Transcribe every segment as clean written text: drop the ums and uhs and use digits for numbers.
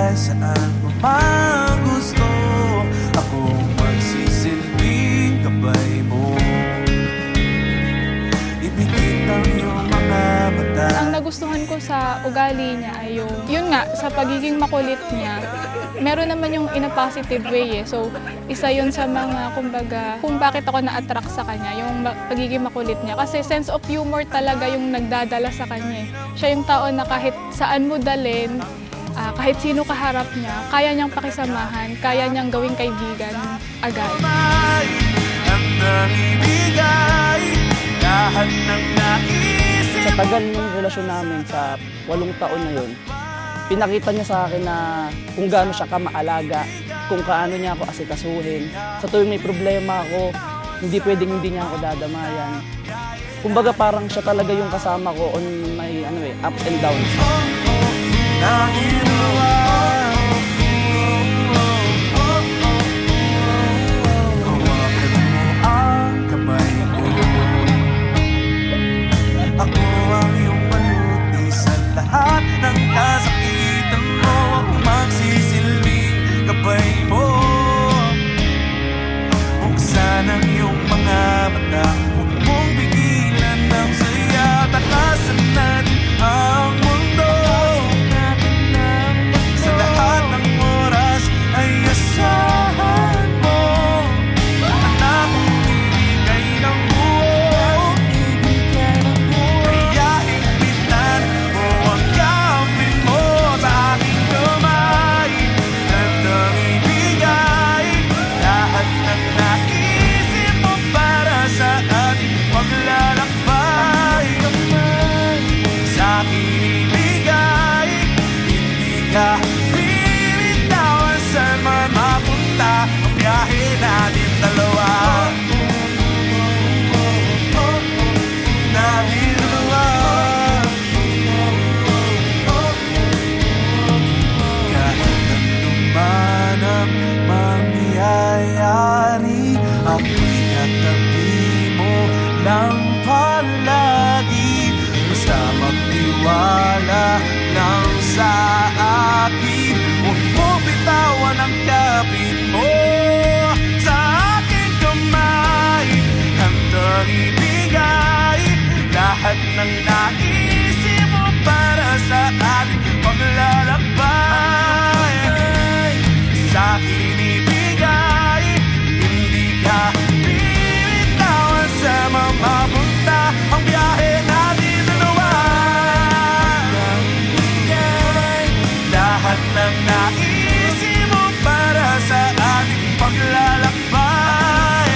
kahit saan mo man gusto. Ako magsisilbing gabay mo. Ibigit ang iyong mga mata. Ang nagustuhan ko sa ugali niya ay yun nga, sa pagiging makulit niya, meron naman yung in a positive way eh. So, isa yun sa mga, kumbaga, kung bakit ako na-attract sa kanya, yung pagiging makulit niya. Kasi sense of humor talaga yung nagdadala sa kanya eh. Siya yung tao na kahit saan mo dalhin, kahit sino kaharap niya, kaya niyang pakisamahan, kaya niyang gawing kaibigan agad. Sa tagal ng relasyon namin, sa 8 taon na yun, pinakita niya sa akin na kung gaano siya kamaalaga, kung kaano niya ako asikasuhin. Sa tuwing may problema ako, hindi pwedeng hindi niya ako dadamayan. Kumbaga parang siya talaga yung kasama ko on my ups and downs. Ako ang iyong maluti sa lahat ng kasakitan mo. Ako magsisilbing gabay mo. Buksan ang iyong mga mata. Huwag mong pigilan ng saya. Takasan natin ang mundo. Sa lahat ng oras ay asahan mo. Anak kong ibigay ng buo. Kaya higpitan mo ang kamay mo sa aking kamay. Handang ibigay lahat ng naisip mo para sa ating paglalakbay. Sa akin ibigay, hindi ka bibitawan saan man mapunta ang biyahe natin dalawa. Natin dalawa. Kahit anong man ang mangyayari, ako'y katabi mo lang palagi. Basta magtiwala lang sa akin. Huwag mo bitawan ang kapit mo sa aking kamay. Handang ibigay lahat ng naisip mo para sa ating paglalakbay. Sa akin ibigay, hindi ka bibitawan sa mapunta ang biyahe natin dalawa. Lahat ng naisip mo para sa ating paglalakbay.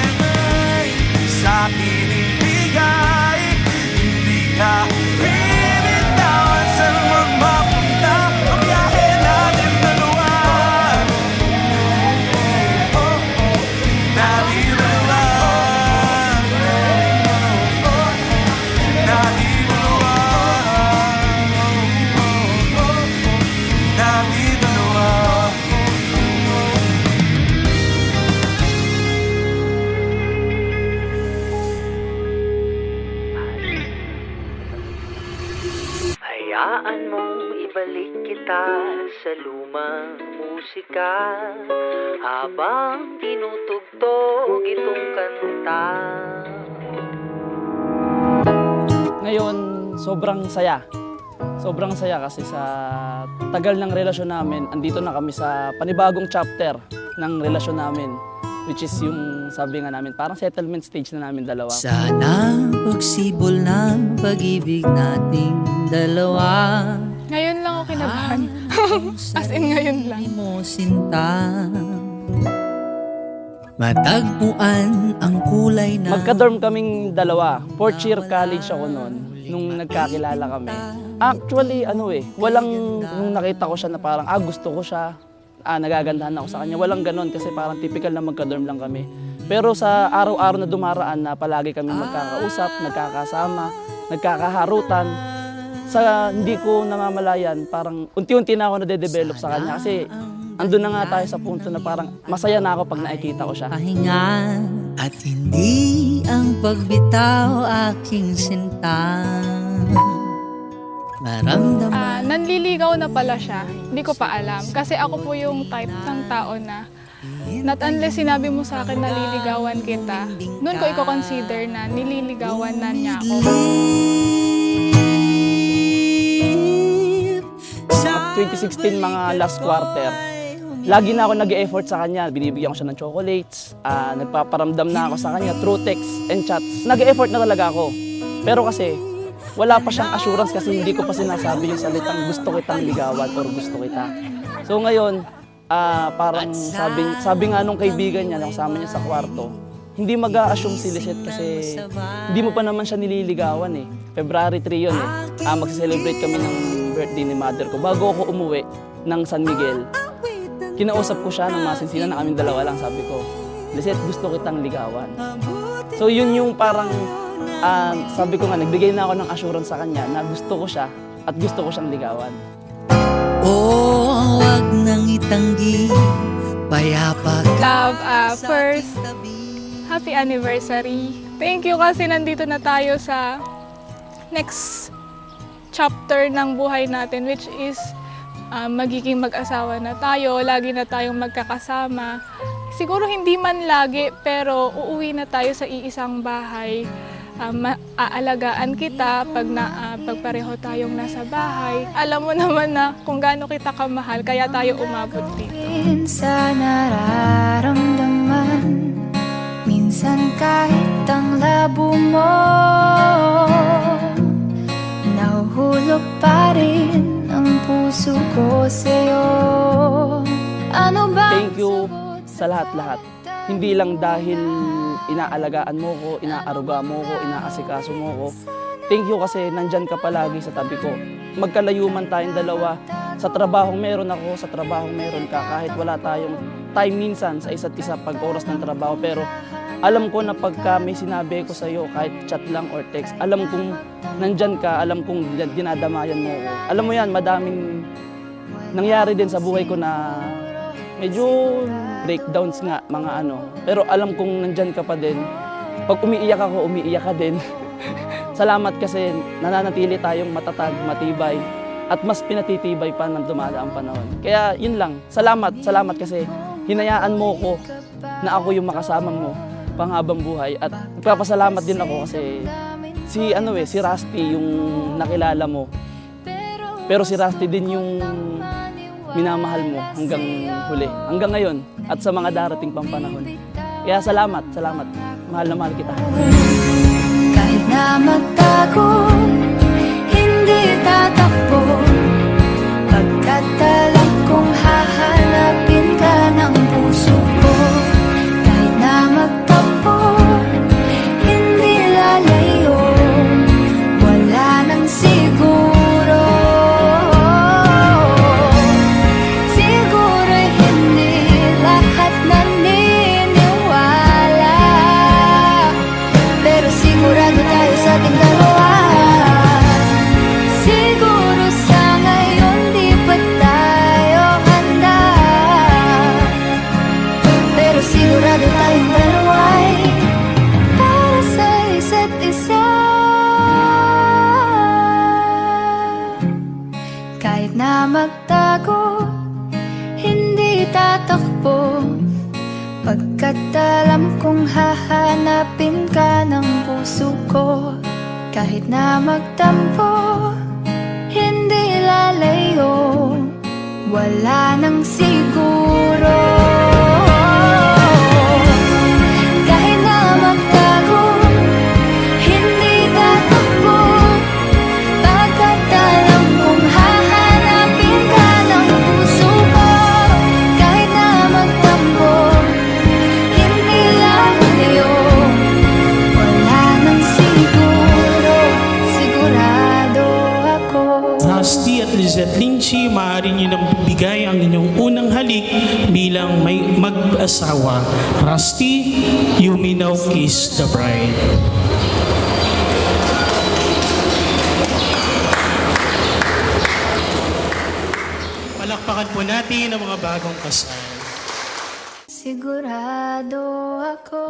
Sa akin ibigay, hindi ka bibitawan sa mapunta ang biyahe natin dalawa. Natin dalawa. Natin dalawa. Natin dalawa. Hayaan mong ibalik kita sa lumang musika habang tinutugtog itong kanta. Ngayon, sobrang saya. Sobrang saya kasi sa tagal ng relasyon namin, andito na kami sa panibagong chapter ng relasyon namin. Which is yung sabi nga namin, parang settlement stage na namin dalawa. Sana pagsibol ng pag-ibig nating dalawa. Ngayon lang ako kinabahan. As in, ngayon lang. Mo sinta, matagpuan ang kulay na Magka-dorm kaming dalawa. 4th year college ako noon, nung nagkakilala kami. Actually, nung nakita ko siya na parang, gusto ko siya, nagagandahan ako sa kanya. Walang ganon kasi parang typical na magka-dorm lang kami. Pero sa araw-araw na dumaraan na palagi kami magkakausap, nagkakasama, nagkakaharutan, sa hindi ko namamalayan, parang unti-unti na ako nade-develop sa kanya kasi andun na nga tayo sa punto na parang masaya na ako pag nakikita ko siya. pahinga at hindi ang pagbitaw aking sinta. Maramdaman nanliligaw na pala siya. Hindi ko pa alam. Kasi ako po yung type ng tao na not unless sinabi mo sa akin na liligawan kita, noon ko i-consider na nililigawan na niya ako. 2016 mga last quarter, lagi na ako nag-e-effort sa kanya. Binibigyan ko siya ng chocolates, nagpaparamdam na ako sa kanya through text and chats. Nag-e-effort na talaga ako. Pero kasi, wala pa siyang assurance kasi hindi ko pa sinasabi yung salitang gusto kitang ligawan or gusto kita. So ngayon, parang sabi nga nung kaibigan niya na kasama niya sa kwarto, hindi mag-a-assume si Lisette kasi hindi mo pa naman siya nililigawan eh. February 3 yun eh. Mag-celebrate kami ng birthday ni mother ko. Bago ako umuwi ng San Miguel, kinausap ko siya ng masinsinan na kaming dalawa lang. Sabi ko, Lisette, gusto kitang ligawan. So yun yung parang, sabi ko nga, nagbigay na ako ng assurance sa kanya na gusto ko siya at gusto ko siyang ligawan. Oh, wag nang itanggi, payapa ka. Love, first, happy anniversary. Thank you kasi nandito na tayo sa next chapter ng buhay natin, which is magiging mag-asawa na tayo, lagi na tayong magkakasama. Siguro hindi man lagi, pero uuwi na tayo sa iisang bahay. Aalagaan kita pag pareho tayong nasa bahay. Alam mo naman na kung gaano kita kamahal, kaya tayo umabot dito. Sa nararamdaman, minsan kahit ang labo mo, nahuhulog pa rin ang puso ko sa'yo. Ano ba? Thank you sa lahat-lahat. Hindi lang dahil inaalagaan mo ko, inaaruga mo ko, inaasikaso mo ko. Thank you kasi nandyan ka palagi sa tabi ko. Magkalayo man tayong dalawa. Sa trabahong meron ako, sa trabahong meron ka. Kahit wala tayong time minsan sa isa't isa pag oras ng trabaho. Pero alam ko na pagka may sinabi ko sa'yo, kahit chat lang or text, alam kong nandyan ka, alam kong dinadamayan mo ko. Alam mo yan, madaming nangyari din sa buhay ko na medyo breakdowns nga, mga ano. Pero alam kong nandyan ka pa din. Pag umiiyak ako, umiiyak ka din. Salamat kasi nananatili tayong matatag, matibay, at mas pinatitibay pa ng dumadaang panahon. Kaya yun lang, salamat kasi hinayaan mo ko na ako yung makasama mo panghabang buhay. At nagpapasalamat din ako kasi si Rusty yung nakilala mo. Pero si Rusty din yung minamahal mo hanggang huli, hanggang ngayon at sa mga darating pang panahon. Kaya salamat. Mahal na mahal kita. Kahit na magtago, hindi tatakbo, pagkat alam kong hahanapin ka ng puso ko. Kahit na magtampo, hindi lalayo, wala nang siguro. Siguro hindi lahat naniniwala, pero sigurado tayo sa ating dalawa. Siguro sa ngayon di pa tayo handa, pero sigurado tayong dalawa'y para sa isa't isa. Kahit na magtago, hindi tatakbo, pagkat alam kong hahanapin ka ng puso ko. Kahit na magtampo, hindi lalayo, wala nang siguro. Kahit na magtago, hindi tatakbo, pagkat alam kong hahanapin ka ng puso ko. Kahit na magtampo, hindi lalayo, wala nang siguro, sigurado ako. Rusty at Lisette Linchi, maaari niyo nang bigay ang inyong unang halik bilang may mag-asawa. Rusty, you may now kiss the bride. Palakpakan po natin ang mga bagong kasal. Sigurado ako